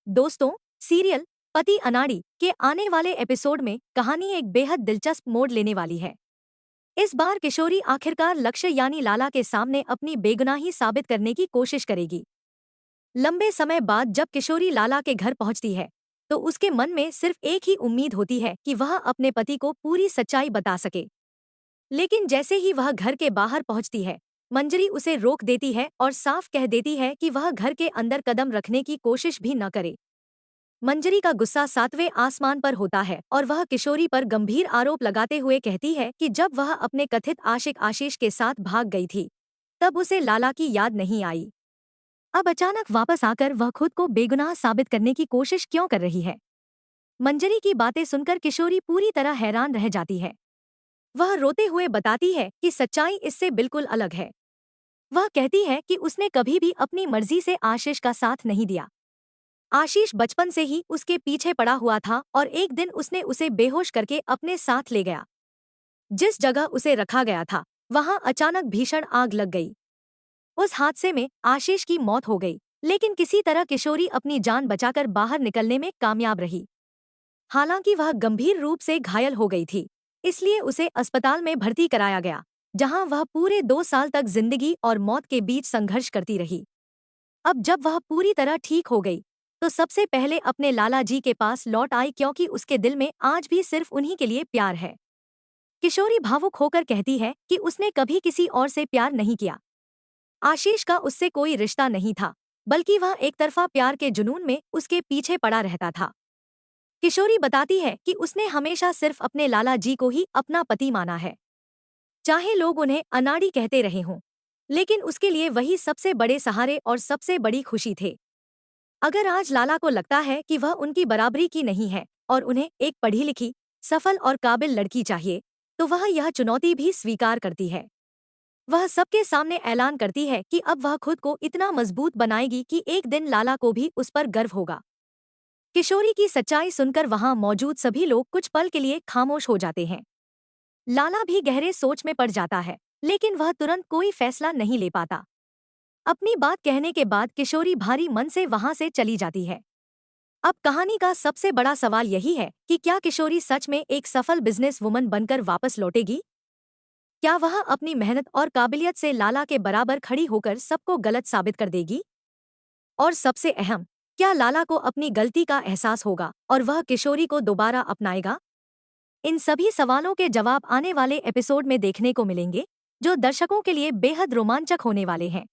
दोस्तों, सीरियल पति अनाड़ी के आने वाले एपिसोड में कहानी एक बेहद दिलचस्प मोड़ लेने वाली है। इस बार किशोरी आखिरकार लक्ष्य यानी लाला के सामने अपनी बेगुनाही साबित करने की कोशिश करेगी। लंबे समय बाद जब किशोरी लाला के घर पहुंचती है, तो उसके मन में सिर्फ एक ही उम्मीद होती है कि वह अपने पति को पूरी सच्चाई बता सके। लेकिन जैसे ही वह घर के बाहर पहुंचती है, मंजरी उसे रोक देती है और साफ कह देती है कि वह घर के अंदर कदम रखने की कोशिश भी न करे। मंजरी का गुस्सा सातवें आसमान पर होता है और वह किशोरी पर गंभीर आरोप लगाते हुए कहती है कि जब वह अपने कथित आशिक आशीष के साथ भाग गई थी, तब उसे लाला की याद नहीं आई। अब अचानक वापस आकर वह खुद को बेगुनाह साबित करने की कोशिश क्यों कर रही है? मंजरी की बातें सुनकर किशोरी पूरी तरह हैरान रह जाती है। वह रोते हुए बताती है कि सच्चाई इससे बिल्कुल अलग है। वह कहती है कि उसने कभी भी अपनी मर्जी से आशीष का साथ नहीं दिया। आशीष बचपन से ही उसके पीछे पड़ा हुआ था और एक दिन उसने उसे बेहोश करके अपने साथ ले गया। जिस जगह उसे रखा गया था, वहां अचानक भीषण आग लग गई। उस हादसे में आशीष की मौत हो गई, लेकिन किसी तरह किशोरी अपनी जान बचाकर बाहर निकलने में कामयाब रही। हालांकि वह गंभीर रूप से घायल हो गई थी, इसलिए उसे अस्पताल में भर्ती कराया गया, जहां वह पूरे 2 साल तक जिंदगी और मौत के बीच संघर्ष करती रही। अब जब वह पूरी तरह ठीक हो गई, तो सबसे पहले अपने लाला जी के पास लौट आई, क्योंकि उसके दिल में आज भी सिर्फ उन्हीं के लिए प्यार है। किशोरी भावुक होकर कहती है कि उसने कभी किसी और से प्यार नहीं किया। आशीष का उससे कोई रिश्ता नहीं था, बल्कि वह एक तरफा प्यार के जुनून में उसके पीछे पड़ा रहता था। किशोरी बताती है कि उसने हमेशा सिर्फ अपने लाला जी को ही अपना पति माना है, चाहे लोग उन्हें अनाड़ी कहते रहे हों। लेकिन उसके लिए वही सबसे बड़े सहारे और सबसे बड़ी खुशी थे। अगर आज लाला को लगता है कि वह उनकी बराबरी की नहीं है और उन्हें एक पढ़ी लिखी, सफल और काबिल लड़की चाहिए, तो वह यह चुनौती भी स्वीकार करती है। वह सबके सामने ऐलान करती है कि अब वह खुद को इतना मजबूत बनाएगी कि एक दिन लाला को भी उस पर गर्व होगा। किशोरी की सच्चाई सुनकर वहां मौजूद सभी लोग कुछ पल के लिए खामोश हो जाते हैं। लाला भी गहरे सोच में पड़ जाता है, लेकिन वह तुरंत कोई फैसला नहीं ले पाता। अपनी बात कहने के बाद किशोरी भारी मन से वहां से चली जाती है। अब कहानी का सबसे बड़ा सवाल यही है कि क्या किशोरी सच में एक सफल बिजनेस वुमन बनकर वापस लौटेगी? क्या वह अपनी मेहनत और काबिलियत से लाला के बराबर खड़ी होकर सबको गलत साबित कर देगी? और सबसे अहम, क्या लाला को अपनी गलती का एहसास होगा और वह किशोरी को दोबारा अपनाएगा? इन सभी सवालों के जवाब आने वाले एपिसोड में देखने को मिलेंगे, जो दर्शकों के लिए बेहद रोमांचक होने वाले हैं।